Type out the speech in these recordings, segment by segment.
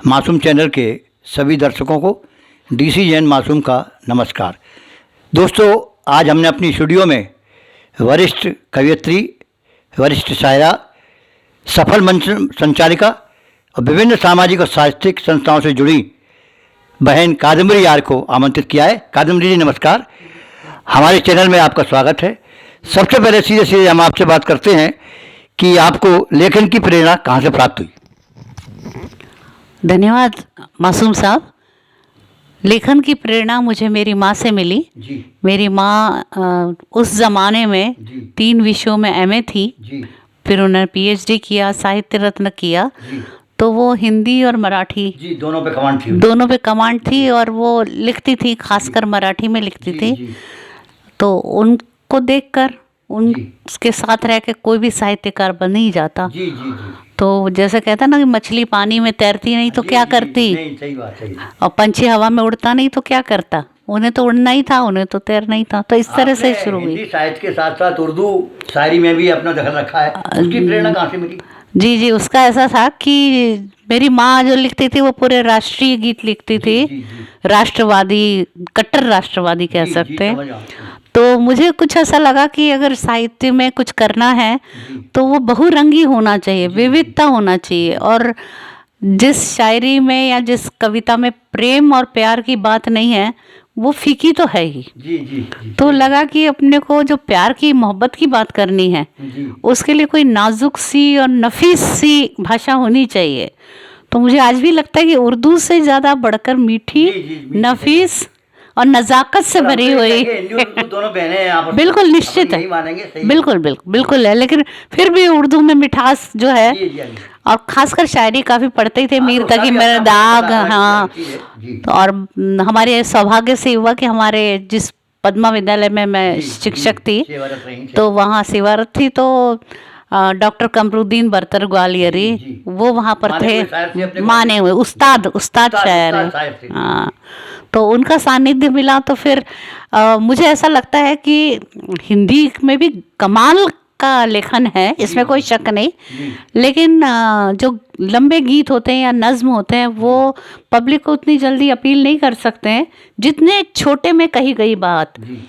मासूम चैनल के सभी दर्शकों को डीसी जैन मासूम का नमस्कार। दोस्तों, आज हमने अपनी स्टूडियो में वरिष्ठ कवयित्री, वरिष्ठ शायरा, सफल मंच संचालिका और विभिन्न सामाजिक और साहित्यिक संस्थाओं से जुड़ी बहन कादम्बरी यार को आमंत्रित किया है। कादम्बरी जी नमस्कार, हमारे चैनल में आपका स्वागत है। सबसे पहले सीधे सीधे हम आपसे बात करते हैं कि आपको लेखन की प्रेरणा कहाँ से प्राप्त हुई? धन्यवाद मासूम साहब। लेखन की प्रेरणा मुझे मेरी माँ से मिली जी। मेरी माँ उस ज़माने में जी। 3 विषयों में एमए थी जी। फिर उन्होंने पीएचडी किया, साहित्य रत्न किया। जी। तो वो हिंदी और मराठी जी, दोनों पे कमांड थी। दोनों पे कमांड थी और वो लिखती थी, खासकर मराठी में लिखती जी, थी। जी। तो उनको देखकर उनके साथ रह के कोई भी साहित्यकार बन ही जाता। जी, जी, जी। तो जैसे कहता है ना कि मछली पानी में तैरती नहीं तो जी, क्या जी, करती, नहीं, सही बात, सही बात। और पंछी हवा में उड़ता नहीं तो क्या करता। उन्हें तो उड़ना ही था, उन्हें तो तैरना ही था। तो इस तरह से आपने शुरू हुई। हिंदी साहित्य के साथ साथ उर्दू शायरी में भी अपना दखल रखा है, उसकी प्रेरणा कहाँ से मिली? जी जी, उसका ऐसा था कि मेरी माँ जो लिखती थी वो पूरे राष्ट्रीय गीत लिखती थी। जी, जी। राष्ट्रवादी, कट्टर राष्ट्रवादी कह जी, सकते जी, हैं। समझ आया। तो मुझे कुछ ऐसा लगा कि अगर साहित्य में कुछ करना है तो वो बहुरंगी होना चाहिए, विविधता होना चाहिए। और जिस शायरी में या जिस कविता में प्रेम और प्यार की बात नहीं है वो फीकी तो है ही। जी, जी, जी। तो लगा कि अपने को जो प्यार की, मोहब्बत की बात करनी है जी। उसके लिए कोई नाजुक सी और नफीस सी भाषा होनी चाहिए। तो मुझे आज भी लगता है कि उर्दू से ज़्यादा बढ़कर मीठी, जी, जी, मीठी, नफीस और नज़ाकत से भरी हुई। हिंदी उर्दू दोनों बहनें हैं आपस में। बिल्कुल निश्चित अपन है, यही मानेंगे, सही है। बिल्कुल बिल्कुल बिल्कुल है। लेकिन फिर भी उर्दू में मिठास जो है, जी, जी, जी। और खासकर शायरी काफ़ी पढ़ते ही थे। हाँ, मीर तो तकी उसका भी मेरा अपना दाग, पता अलग हाँ। चीज़ है। जी। तो और हमारे सौभाग्य से हुआ कि हमारे जिस पद्मा विद्यालय में मैं जी, शिक्षक जी, थी सेवारत रही, तो वहाँ सेवारत थी। तो डॉक्टर कमरुद्दीन बरतर ग्वालियरी जी, जी। वो वहाँ पर माने हुए थे, शायर थे अपने माने हुए उस्ताद शायर हैं। साहिब थे। हाँ, तो उनका सानिध्य मिला। तो फिर मुझे ऐसा लगता है कि हिंदी में भी कमाल का लेखन है, इसमें कोई शक नहीं। जी। लेकिन जो लंबे गीत होते हैं या नज्म होते हैं वो पब्लिक को उतनी जल्दी अपील नहीं कर सकते हैं जितने छोटे में कही गई बात। जी।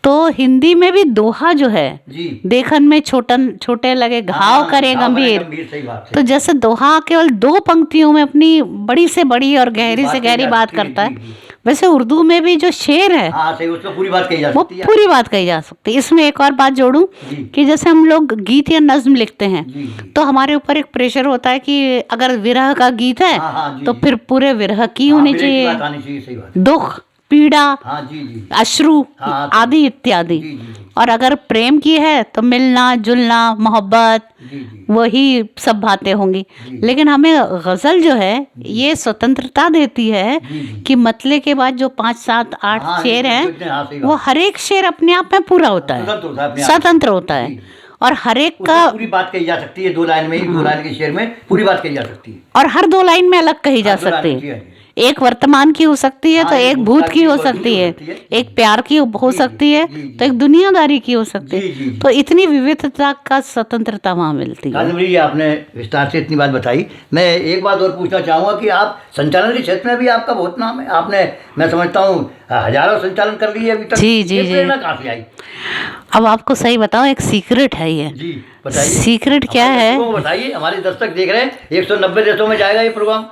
तो हिंदी में भी दोहा जो है, जी। देखन में छोटे लगे घाव हाँ, करे घाव करे गंभीर। गंभीर, सही बात है। तो जैसे दोहा केवल 2 पंक्तियों में अपनी बड़ी से बड़ी और गहरी से बात कही गहरी जा बात सकती है, करता जी, है, जी। वैसे उर्दू में भी जो शेर है हाँ, सही, उसमें पूरी बात कही जा वो सकती है। पूरी बात कही जा सकती है। इसमें एक और बात जोड़ूं जी। कि जैसे हम लोग गीत या नज्म लिखते हैं जी, जी। तो हमारे ऊपर एक प्रेशर होता है कि अगर विरह का गीत है हाँ, हाँ, जी, तो जी। फिर पूरे विरह की हाँ, होनी मेरे की चाहिए, बात आनी चाहिए, सही बात है। दुख, पीड़ा, हाँ, जी, जी। अश्रु हाँ, आदि इत्यादि। जी, जी, जी। और अगर प्रेम की है तो मिलना जुलना, मोहब्बत, जी, जी। वही सब बातें होंगी। जी। लेकिन हमें गज़ल जो है ये स्वतंत्रता देती है जी, जी। कि मतले के बाद जो 5, 7, 8 हाँ, शेर हाँ, हैं सही वो बात। हर एक शेर अपने आप में पूरा होता है, स्वतंत्र होता है अपने आप। स्वतंत्र होता है। जी। और हर एक उसमें का, पूरी बात कही जा सकती है 2 लाइन में ही, 2 लाइन के शेर में पूरी बात कही जा सकती है। और हर 2 लाइन में अलग कही जा हाँ, 2 लाइन सकती में, जी, है। हाँ, जी। एक वर्तमान की हो सकती है हाँ, तो एक एक भूत की हो भूतकाल सकती है, की हो सकती एक प्यार की हो जी, सकती है, जी, जी। तो एक दुनियादारी की हो सकती जी, है। जी, जी। तो इतनी विविधता का स्वतंत्रता वहाँ मिलती है। कादम्बरी जी, आपने विस्तार से इतनी बात बताई। मैं एक बात और पूछना चाहूँगा कि आप संचालन के क्षेत्र में भी आपका बहुत नाम है। आपने, मैं समझता हूँ, हजारों संचालन कर लिए अभी तक। जी, जी, ये जी। प्रेरणा कहाँ से आई? अब आपको सही बताओ, एक सीक्रेट है ये। जी, बताइए। सीक्रेट क्या हमारे है? दर्शकों को बताइए, हमारे दर्शक देख रहे हैं, 190 देशों में जाएगा ये प्रोग्राम।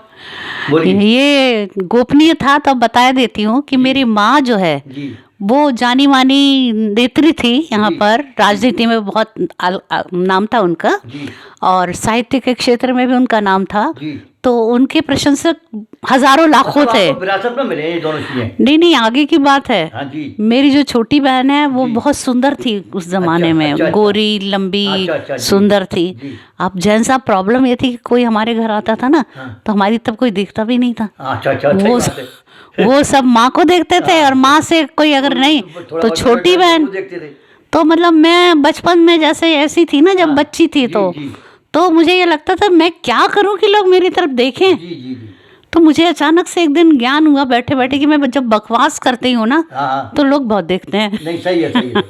बोलिए। ये गोपनीय था तो बता देती हूँ कि मेरी माँ जो है जी। वो जानी मानी नेत्री थी यहाँ जी। पर। राजनीति में बहुत नाम था उनका जी। और साहित्य के क्षेत्र में भी उनका नाम था। जी। तो उनके प्रशंसक हजारों लाखों थे। आपको विरासत में मिले हैं ये दोनों चीजें? नहीं नहीं, आगे की बात है। हाँ जी। मेरी जो छोटी बहन है वो जी। बहुत सुंदर थी उस जमाने अच्छा, में, अच्छा, अच्छा। गोरी लंबी, अच्छा, जी। सुंदर थी। जी। अब जैन साहब, प्रॉब्लम ये थी कि कोई हमारे घर आता था ना हाँ। तो हमारी तब कोई दिखता भी नहीं था। अच्छा, अच्छा, सही वो बात है। वो सब माँ को देखते थे और माँ से कोई अगर नहीं थोड़ा तो बहुत छोटी बहन। देखते थे। तो मतलब मैं बचपन में जैसे ऐसी थी ना जब हाँ, बच्ची थी, जी, तो जी। तो मुझे ये लगता था मैं क्या करूं कि लोग मेरी तरफ देखें। जी, जी, जी। तो मुझे अचानक से एक दिन ज्ञान हुआ बैठे बैठे कि मैं जब बकवास करती हूँ ना हाँ, हाँ। तो लोग बहुत देखते हैं। नहीं, सही है, सही है।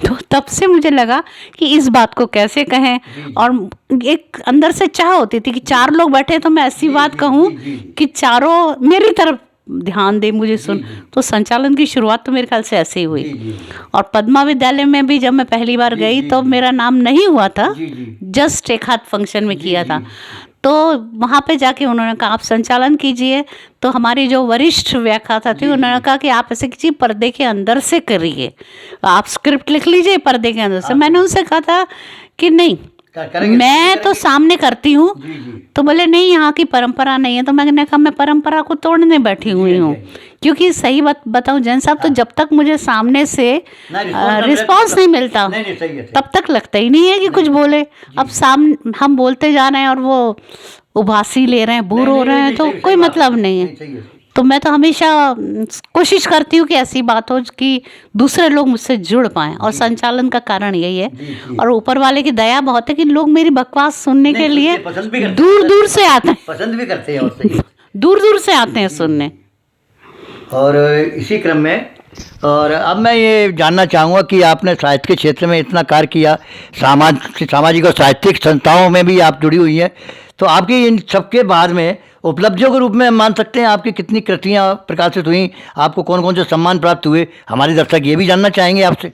तो तब से मुझे लगा कि इस बात को कैसे कहें, और एक अंदर से चाह होती थी कि 4 लोग बैठे तो मैं ऐसी बात कहूँ कि चारों मेरी तरफ ध्यान दे, मुझे सुन। तो संचालन की शुरुआत तो मेरे ख्याल से ऐसे ही हुई। और पद्मा विद्यालय में भी जब मैं पहली बार गई तो मेरा नाम नहीं हुआ था, जस्ट एक हाथ फंक्शन में किया था। तो वहाँ पे जाके उन्होंने कहा आप संचालन कीजिए। तो हमारी जो वरिष्ठ व्याख्याता थी उन्होंने कहा कि आप ऐसे कीजिए, पर्दे के अंदर से करिए, आप स्क्रिप्ट लिख लीजिए पर्दे के अंदर से। मैंने उनसे कहा था कि नहीं, मैं तो सामने करती हूँ। तो बोले नहीं, यहाँ की परंपरा नहीं है। तो मैंने कहा मैं परंपरा को तोड़ने बैठी हुई हूँ, क्योंकि सही बात बताऊँ जैन साहब, तो जब तक मुझे सामने से रिस्पांस नहीं मिलता तब तक लगता ही नहीं है कि कुछ बोले। अब सामने हम बोलते जा रहे हैं और वो उबासी ले रहे हैं, बोर हो रहे हैं, तो कोई मतलब नहीं है। तो मैं तो हमेशा कोशिश करती हूँ कि ऐसी बात हो कि दूसरे लोग मुझसे जुड़ पाएं, और संचालन का कारण यही है। और ऊपर वाले की दया बहुत है कि लोग मेरी बकवास सुनने के लिए दूर दूर से आते हैं, पसंद भी करते हैं, और सही दूर दूर से आते हैं सुनने। और इसी क्रम में और अब मैं ये जानना चाहूँगा कि आपने साहित्य के क्षेत्र में इतना कार्य किया, सामाजिक और साहित्यिक संस्थाओं में भी आप जुड़ी हुई हैं, तो आपकी इन सबके बाद में उपलब्धियों के रूप में हम मान सकते हैं आपकी कितनी कृतियाँ प्रकाशित हुई, आपको कौन कौन से सम्मान प्राप्त हुए, हमारे दर्शक ये भी जानना चाहेंगे आपसे।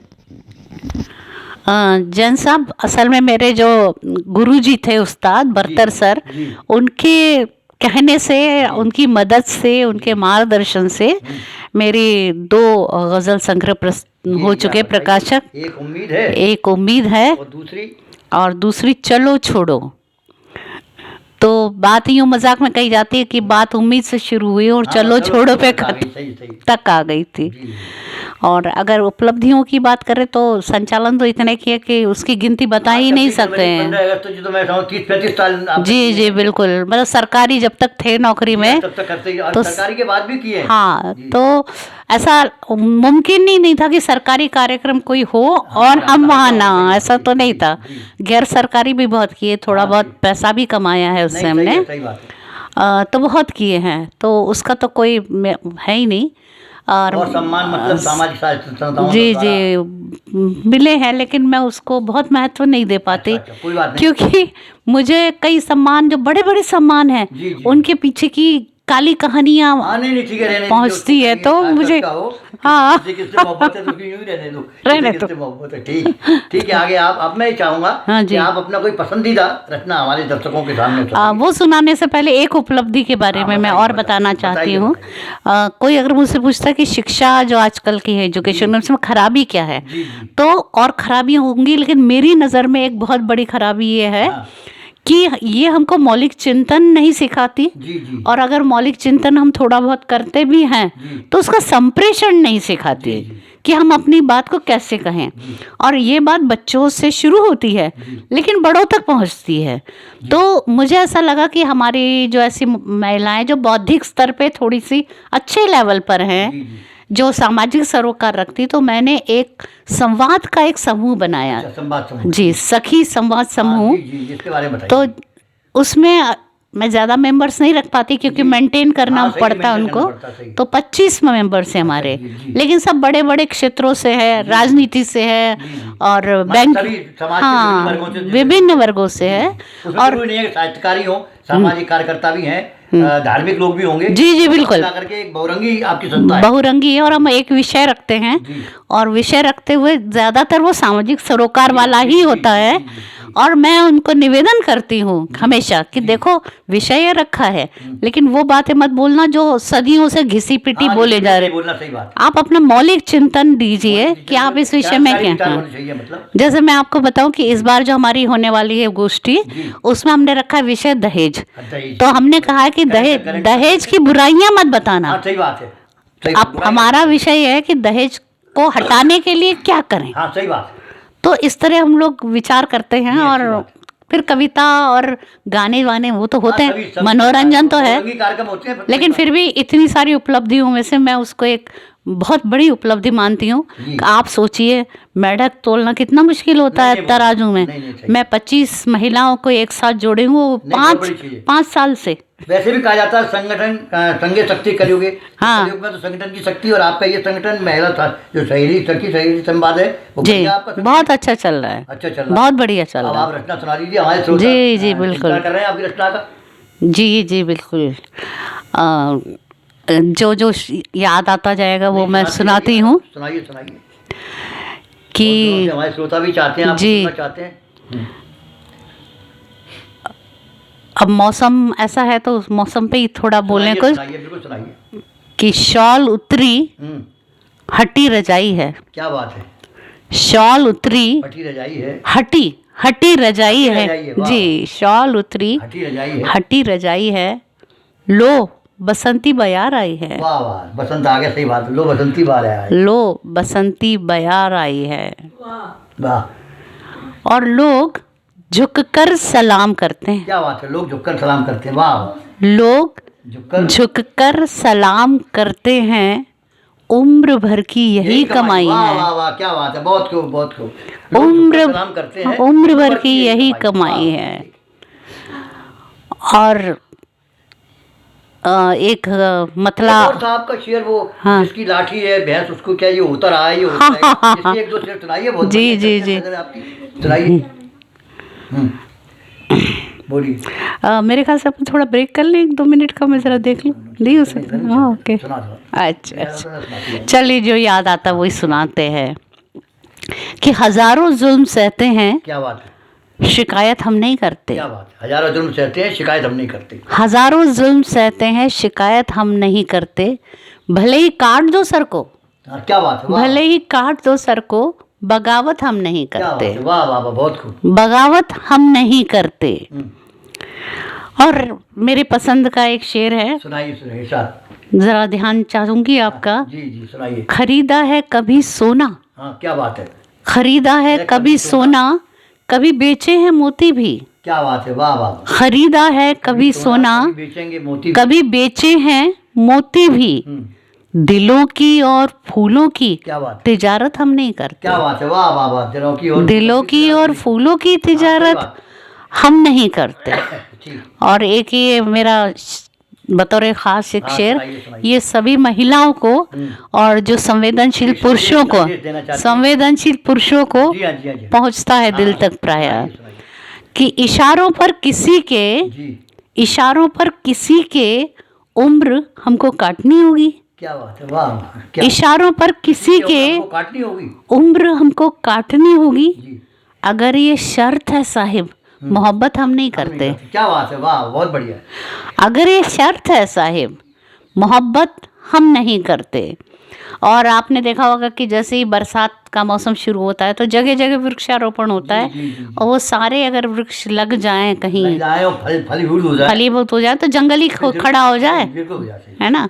जैन साहब, असल में मेरे जो गुरुजी थे उस्ताद बरतर सर, उनके कहने से, उनकी मदद से, उनके मार्गदर्शन से मेरी 2 गज़ल संग्रह हो चुके प्रकाशक। एक उम्मीद है और दूसरी चलो छोड़ो। तो बात यूँ मजाक में कही जाती है कि बात उम्मीद से शुरू हुई और चलो छोड़ो पे तक आ गई थी। और अगर उपलब्धियों की बात करें तो संचालन तो इतने की है कि उसकी गिनती बता ही नहीं सकते हैं। जी बिल्कुल, मतलब सरकारी जब तक थे नौकरी में तो सरकारी के बाद भी किए। हाँ, तो ऐसा मुमकिन ही नहीं था कि सरकारी कार्यक्रम कोई हो और हम वहाँ ना, ऐसा तो नहीं था। गैर सरकारी भी बहुत किए, थोड़ा बहुत पैसा भी कमाया है उससे हमने, तो बहुत किए हैं, तो उसका तो कोई है ही नहीं। और सम्मान मतलब सामाजिक संस्थाओं जी मिले हैं, लेकिन मैं उसको बहुत महत्व नहीं दे पाती। कोई बात नहीं। क्योंकि मुझे कई सम्मान, जो बड़े बड़े सम्मान हैं, उनके पीछे की काली कहानियाँ पहुँचती है, तो मुझे हाँ रहने दो। ठीक है, आगे आप। अब मैं चाहूँगा कि आप अपना कोई पसंदीदा रचना हमारे दर्शकों के सामने वो सुनाने से पहले एक उपलब्धि के बारे में मैं और बताना चाहती हूँ। कोई अगर मुझसे पूछता है कि शिक्षा जो आजकल की है, एजुकेशन, उसमें खराबी क्या है, तो और खराबी होंगी, लेकिन मेरी नज़र में एक बहुत बड़ी खराबी ये है कि ये हमको मौलिक चिंतन नहीं सिखाती। और अगर मौलिक चिंतन हम थोड़ा बहुत करते भी हैं तो उसका संप्रेषण नहीं सिखाती कि हम अपनी बात को कैसे कहें। और ये बात बच्चों से शुरू होती है लेकिन बड़ों तक पहुंचती है। तो मुझे ऐसा लगा कि हमारी जो ऐसी महिलाएं जो बौद्धिक स्तर पे थोड़ी सी अच्छे लेवल पर हैं, जो सामाजिक सरोकार रखती, तो मैंने एक संवाद का एक समूह बनाया। जी, सखी संवाद समूह। तो उसमें मैं ज़्यादा मेंबर्स नहीं रख पाती क्योंकि मेंटेन करना पड़ता है उनको। तो 25 मेंबर्स हैं हमारे, लेकिन सब बड़े बड़े क्षेत्रों से है, राजनीति से है और बैंक, हाँ, विभिन्न वर्गों से है। और साहित्यकारी हो, सामाजिक कार्यकर्ता भी हैं, धार्मिक लोग भी होंगे। जी बिल्कुल, करके एक बहुरंगी आपकी संस्था है। बहुरंगी है। और हम एक विषय रखते हैं, और विषय रखते हुए ज़्यादातर वो सामाजिक सरोकार वाला ही होता है। और मैं उनको निवेदन करती हूँ हमेशा कि देखो विषय रखा है, लेकिन वो बातें मत बोलना जो सदियों से घिसी पिटी बोले जा रहे। आप अपना मौलिक चिंतन दीजिए कि आप इस विषय में क्या हैं। जैसे मैं आपको बताऊं कि इस बार जो हमारी होने वाली है गोष्ठी, उसमें हमने रखा विषय दहेज। तो हमने कहा है कि दहेज की बुराइयां मत बताना। सही बात है। अब हमारा विषय है कि दहेज को हटाने के लिए क्या करें। सही बात है। तो इस तरह हम लोग विचार करते हैं। और फिर कविता और गाने वाने वो तो होते हैं, मनोरंजन तो है, लेकिन फिर भी इतनी सारी उपलब्धियों में से मैं उसको एक बहुत बड़ी उपलब्धि मानती हूँ। आप सोचिए, मेढक तोलना कितना मुश्किल होता है तराजू में। मैं 25 महिलाओं को एक साथ जोड़ी हूँ 5 साल से। वैसे भी कहा जाता है संगठन संगे शक्ति कलयुगे। हाँ। कलयुग में तो संगठन की शक्ति, और आपका ये संगठन महिला था जो सहेली संवाद है वो जी बढ़िया आपका बहुत अच्छा चल रहा है, अच्छा चल रहा है। बहुत बढ़िया चल अब रहा आप रचना सुना दीजिए हमारे श्रोता जी, जी, बिल्कुल। इंतजार कर रहे हैं आपकी रचना का। है। जी जी बिल्कुल। जो जो याद आता जाएगा वो मैं सुनाती हूँ सुनाइए सुनाइए कि बहुत दिनों से हमारे श्रोता भी चाहते हैं, आप जी। सुनना चाहते हैं। अब मौसम ऐसा है तो उस मौसम पे ही थोड़ा बोलने सुनाइए, को सुनाइए, बिल्कुल सुनाइए। कि शॉल उतरी हम्म, हटी रजाई है, क्या बात है। शॉल उतरी हटी रजाई है, हटी हटी रजाई हटी है, रजाई है, वाह। जी शॉल उतरी हटी रजाई है, हटी रजाई है, लो बसंती बयार आई है, वाह वाह, बसंत आ गया, सही बात, लो बसंती बार है। लो बसंती बयार आई है। वाह, और लोग झुककर सलाम करते हैं, क्या बात है, लोग झुककर सलाम करते हैं, वाह। लोग झुककर झुककर सलाम करते हैं, उम्र भर की यही कमाई वाह है, वाह वाह, क्या बात है, बहुत खूब बहुत खूब। लोग उम्र झुककर सलाम करते हैं, उम्र भर की यही कमाई वाह। है। और एक मतला और साहब का शेर वो हाँ। जिसकी लाठी है भैंस उसको क्या ये होता रहा है, ये होता है, इसकी एक दो शेर सुनाइए, बहुत जी, बढ़िया जी, चर्चा जी। नजर है आपकी, सुनाइए। बोलिए। मेरे ख्याल से अपन थोड़ा ब्रेक कर लें, 1-2 मिनट का, मैं ज़रा देख लूँ, नहीं हो सकता? हाँ ओके, सुना सुना। अच्छा अच्छा, चलिए जो याद आता वही सुनाते हैं कि हजारों जुल्म सहते हैं, क्या बात है, शिकायत हम नहीं करते, क्या बात है, हजारों जुल्म सहते हैं शिकायत हम नहीं करते, हजारों जुल्म सहते हैं, शिकायत हम नहीं करते, भले ही काट दो सर को, हाँ, क्या बात है, वाह, भले ही काट दो सर को, बगावत हम नहीं क्या बात करते, है, वाह वाह वाह, बहुत खूब। बगावत हम नहीं करते। हम्म, और मेरे पसंद का एक शेर है, सुनाइए सुनाइए साथ। जरा ध्यान चाहूंगी आपका। जी जी सुनाइए। खरीदा है कभी सोना, हाँ, क्या बात है, खरीदा है कभी सोना, कभी बेचे हैं मोती भी, क्या बात है, वाह वाह वाह। खरीदा है कभी सोना, कभी बेचेंगे मोती, कभी बेचे हैं मोती भी, दिलों की और फूलों की क्या बात है, तिजारत हम नहीं करते, क्या बात है, वाह वाह वाह, दिलों की और फूलों की तिजारत हम नहीं करते। ठीक, और एक ये मेरा बतौर खास एक हाँ, शेर, सुनाइए, सुनाइए। ये सभी महिलाओं को और जो संवेदनशील पुरुषों को, संदेश देना चाहते हैं। संवेदनशील पुरुषों को जी हाँ जी हाँ जी, पहुंचता है दिल हाँ, तक प्राय, सुनाइए, सुनाइए। कि इशारों पर किसी के, जी, इशारों पर किसी के उम्र हमको काटनी होगी, क्या बात है, वाह वाह, क्या इशारों पर किसी के आपको काटनी होगी, उम्र हमको काटनी होगी, जी, अगर ये शर्त है साहिब, मोहब्बत हम नहीं करते, क्या बात है, वाह, बहुत बढ़िया, अगर ये शर्त है साहिब, मोहब्बत हम नहीं करते। और आपने देखा होगा कि जैसे ही बरसात का मौसम शुरू होता है तो जगह जगह वृक्षारोपण होता है, जी, जी, जी। और वो सारे अगर वृक्ष लग जाएं कहीं, लग जाए और फलीभूत हो जाए, फलीभूत हो जाए तो जंगल ही खड़ा हो जाए, बिल्कुल हो जाए, है ना।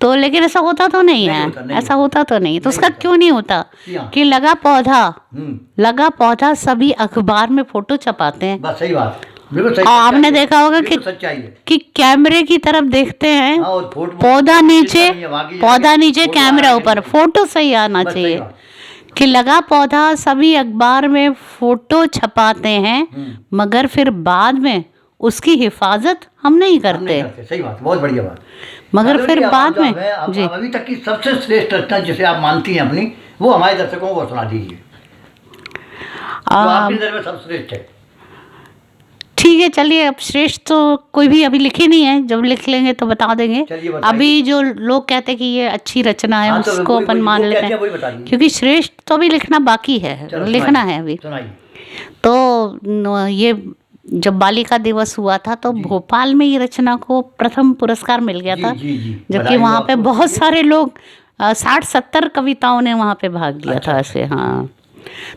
तो लेकिन ऐसा होता तो नहीं है, होता, नहीं ऐसा होता तो नहीं, तो नहीं उसका होता। क्यों नहीं होता क्यों? कि लगा पौधा, हम्म, लगा पौधा सभी अखबार में फोटो छपाते हैं, बस सही बात, बिल्कुल सही, और आपने सच्चाई है, देखा होगा कि बिल्कुल सच्चाई है, कि कैमरे की तरफ देखते हैं, हाँ, और फोटो पौधा नीचे, बाकी पौधा नीचे, फोटो कैमरा आगे, ऊपर, फोटो सही आना बस सही चाहिए, बात। कि लगा पौधा सभी अखबार में फोटो छपाते हैं, मगर फिर बाद में उसकी हिफाजत हम नहीं हम करते, नहीं करते, सही बात, बहुत बढ़िया बात। मगर चलो फिर जी, अब बाद आप में जो है, अब जी। अभी तक की सबसे श्रेष्ठ रचना जिसे आप मानती हैं अपनी, वो हमारे दर्शकों को सुना दीजिए, जो आपकी नजर में सब श्रेष्ठ है। ठीक है, चलिए, अब श्रेष्ठ तो कोई भी अभी लिखी नहीं है, जब लिख लेंगे तो बता देंगे। चलिए, बताइए। अभी जो लोग कहते हैं कि ये अच्छी रचना है, हाँ, तो उसको वही- अपन वही- मान वो लेते कहते हैं, वही हैं, बता दीजिए। क्योंकि श्रेष्ठ तो अभी लिखना बाकी है, चलो, लिखना सुनाइए, है अभी। सुनाइए। तो ये जब बालिका दिवस हुआ था तो भोपाल में ये रचना को प्रथम पुरस्कार मिल गया जी, था, जी, जी, जबकि बधाई हो वहाँ पे आपको। बहुत सारे लोग 60-70 कविताओं ने वहाँ पे भाग लिया अच्छा, था ऐसे, हाँ।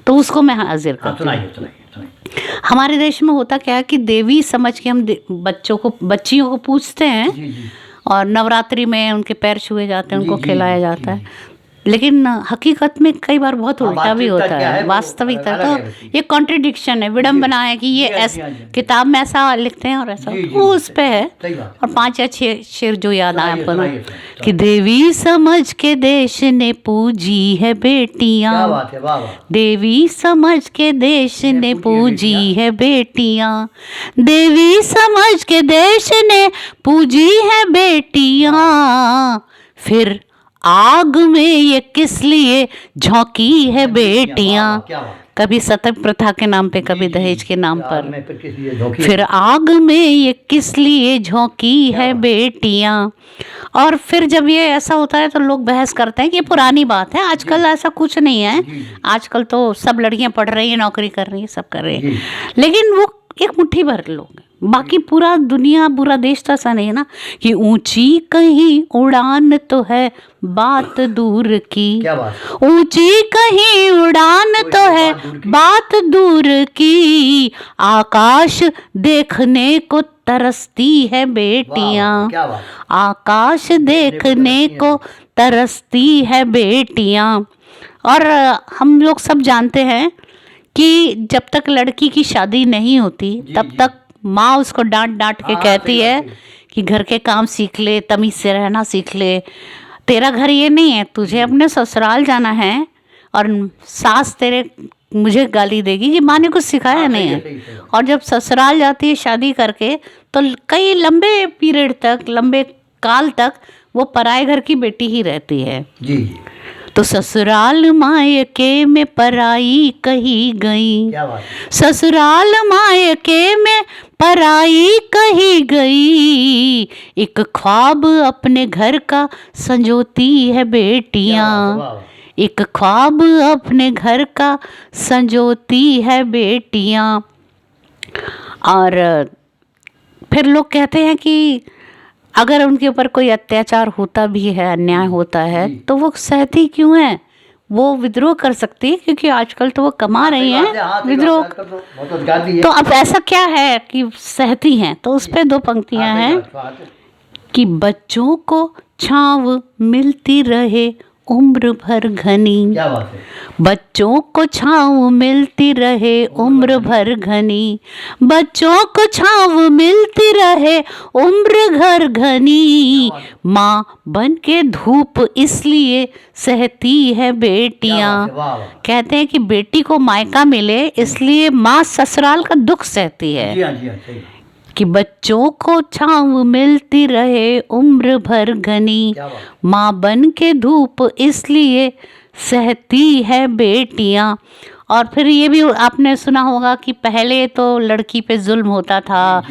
तो उसको मैं हाजिर हाँ, करती हूँ। सुनाइए सुनाइए सुनाइए। हमारे देश में होता क्या है कि देवी समझ के हम बच्चियों को पूजते हैं, जी जी, और नवरात्रि में उनके पैर छुए जाते हैं, जी, उनको जी, खिलाया जी, जाता जी, है। लेकिन हकीकत में कई बार बहुत हाँ, उल्टा भी वास्तविकता होता क्या है, है, वो वास्तविकता। अलग तो है उसकी। ये कॉन्ट्रडिक्शन है, विडम्बना है कि ये जी, हाँ, ऐसा जी, हाँ, जी। किताब में ऐसा लिखते हैं और ऐसा जी, होता है। जी, वो उस पे है। सही बात है। और 5 या 6 शेर जो याद आए सुनाइए, आपको ना, सुनाइए, सुनाइए। कि देवी समझ के देश ने पूजी है क्या बेटियां, बात है, वाह वाह। देवी समझ के देश ने पूजी है बेटियां, देवी समझ के देश ने पूजी है बेटियां, फिर आग में ये किस लिए झोंकी है बेटियां। क्या बात। कभी सतत प्रथा के नाम पे, कभी जी, जी, दहेज के नाम आग पर। में फिर किस लिए झोंकी? फिर आग में ये किस लिए झोंकी है बेटियां। और फिर जब ये ऐसा होता है तो लोग बहस करते हैं कि ये पुरानी बात है, आजकल ऐसा कुछ नहीं है। जी, जी। आजकल तो सब लड़कियां पढ़ रही हैं, नौकरी कर रही हैं, सब कर रही जी। हैं। लेकिन वो एक मुट्ठी भर लोग हैं। बाकी पूरा दुनिया, पूरा देश तो ऐसा नहीं है ना कि ऊंची कहीं उड़ान तो है बात दूर की। क्या बात। ऊंची कहीं उड़ान तो है बात दूर की, आकाश देखने को तरसती है बेटियां, क्या बात। आकाश देखने को तरसती है बेटियां। और हम लोग सब जानते हैं कि जब तक लड़की की शादी नहीं होती तब तक माँ उसको डांट डांट के कहती है कि घर के काम सीख ले, तमीज से रहना सीख ले, तेरा घर ये नहीं है, तुझे अपने ससुराल जाना है। और सास तेरे मुझे गाली देगी कि माँ ने कुछ सिखाया नहीं है। और जब ससुराल जाती है शादी करके तो कई लंबे पीरियड तक, लंबे काल तक वो पराए घर की बेटी ही रहती है। जी। तो ससुराल मायके में पराई कही गई, क्या बात। ससुराल मायके में पराई कही गई, एक ख्वाब अपने घर का संजोती है बेटियां, एक ख्वाब अपने घर का संजोती है बेटियां। और फिर लोग कहते हैं कि अगर उनके ऊपर कोई अत्याचार होता भी है, अन्याय होता है, तो वो सहती क्यों है? वो विद्रोह कर सकती है, क्योंकि आजकल तो वो कमा रही हैं विद्रोह। तो अब ऐसा क्या है कि सहती हैं? तो उस पे 2 पंक्तियां हैं कि बच्चों को छांव मिलती रहे उम्र भर घनी, क्या बात है। बच्चों को छांव मिलती रहे उम्र भर घनी, बच्चों को छांव मिलती रहे उम्र घर घनी, माँ बन के धूप इसलिए सहती है बेटियां। कहते हैं कि बेटी को मायका मिले इसलिए माँ ससुराल का दुख सहती है। जी हाँ, जी हाँ, सही। कि बच्चों को छांव मिलती रहे उम्र भर घनी, माँ बन के धूप इसलिए सहती है बेटियां। और फिर ये भी आपने सुना होगा कि पहले तो लड़की पे जुल्म होता था,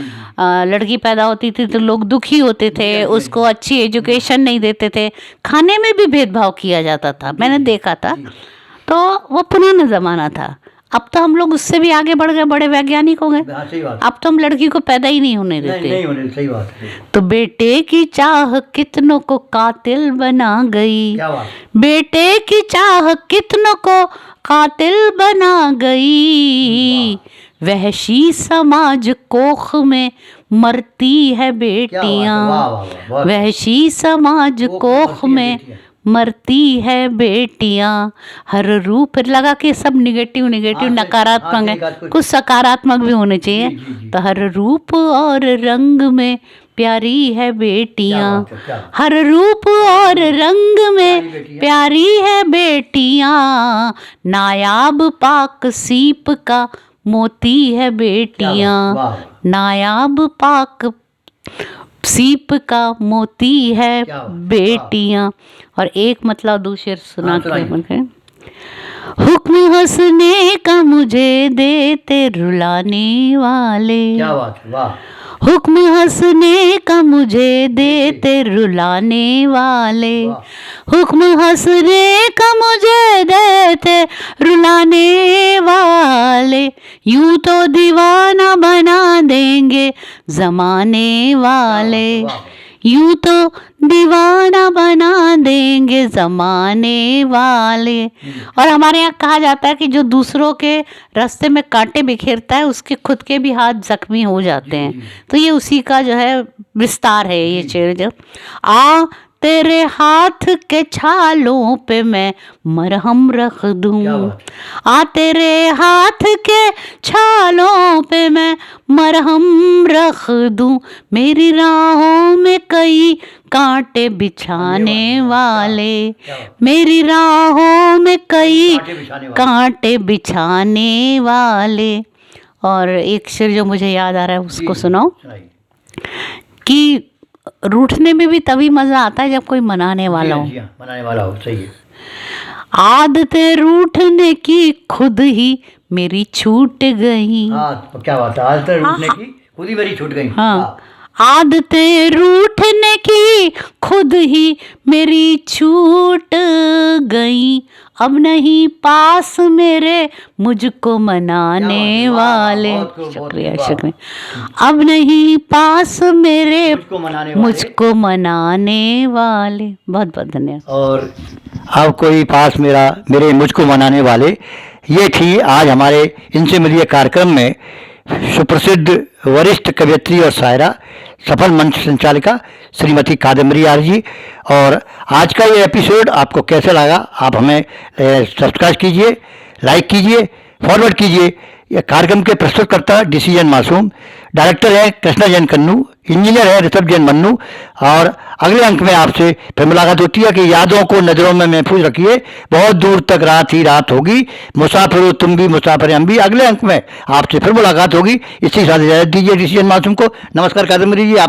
लड़की पैदा होती थी तो लोग दुखी होते थे, उसको अच्छी एजुकेशन नहीं देते थे, खाने में भी भेदभाव किया जाता था, मैंने देखा था। तो वो पुराना ज़माना था। अब तो हम लोग उससे भी आगे बढ़ गए, बड़े वैज्ञानिक हो गए। अब तो हम लड़की को पैदा ही नहीं होने देते। नहीं होने, सही बात है। तो बेटे की चाह कितनों को कातिल बना गई, क्या बात। बेटे की चाह कितनों को कातिल बना गई, वहशी समाज कोख में मरती है बेटियां, वहशी समाज कोख में मरती है बेटियां। हर रूप लगा के सब निगेटिव नकारात्मक है, कुछ सकारात्मक भी होने चाहिए। तो हर रूप और रंग में प्यारी है बेटियां, हर रूप और रंग में प्यारी है बेटियां, नायाब पाक सीप का मोती है बेटियां, नायाब पाक सीप का मोती है बेटियां। और एक मतलब दूसरे सुना के, हुक्म हंसने का मुझे देते रुलाने वाले, क्या बात है, वाह। हुक्म हंसने का मुझे देते रुलाने वाले, हुक्म हंसने का मुझे देते रुलाने वाले, यूं तो दीवाना बना देंगे जमाने वाले, यूं तो दीवाना बना देंगे जमाने वाले। और हमारे यहाँ कहा जाता है कि जो दूसरों के रास्ते में कांटे बिखेरता है उसके खुद के भी हाथ जख्मी हो जाते हैं। तो ये उसी का जो है विस्तार है ये शेर। जो आ तेरे हाथ के छालों पे मैं मरहम रख दूं, आ तेरे हाथ के छालों पे मैं मरहम रख दूं, मेरी राहों में कई कांटे बिछाने वाले, मेरी राहों में कई कांटे बिछाने वाले। और एक शेर जो मुझे याद आ रहा है उसको सुनाओ कि रूठने में भी तभी मजा आता है जब कोई मनाने वाला हो। मनाने वाला हो, सही है। आदतें रूठने की खुद ही मेरी छूट गई। हाँ, क्या बात है, आदतें रूठने की खुद ही मेरी छूट गई। हाँ, आदतें रूठने की खुद ही मेरी छूट गई, अब नहीं पास मेरे मुझको मनाने वाले। शुक्रिया शुक्रिया। अब नहीं पास मेरे मुझको मनाने वाले। बहुत बहुत धन्यवाद। और अब कोई पास मेरे मुझको मनाने वाले, ये थी आज हमारे इनसे मिलिए कार्यक्रम में सुप्रसिद्ध वरिष्ठ कवयित्री और शायरा, सफल मंच संचालिका श्रीमती कादम्बरी आर्य जी। और आज का ये एपिसोड आपको कैसा लगा, आप हमें सब्सक्राइब कीजिए, लाइक कीजिए, फॉरवर्ड कीजिए। यह कार्यक्रम के प्रस्तुतकर्ता डीसी जैन मासूम, डायरेक्टर है कृष्णा जैन कन्नू, इंजीनियर है ऋषभ जैन मन्नू। और अगले अंक में आपसे फिर मुलाकात होती है कि यादों को नज़रों में महफूज रखिए, बहुत दूर तक रात ही रात होगी, मुसाफिर हो तुम भी मुसाफिर हम भी। अगले अंक में आपसे फिर मुलाकात होगी। इसी साथ इजाज़त दीजिए डीसी जैन मासूम को। नमस्कार कादम्बरी जी, आप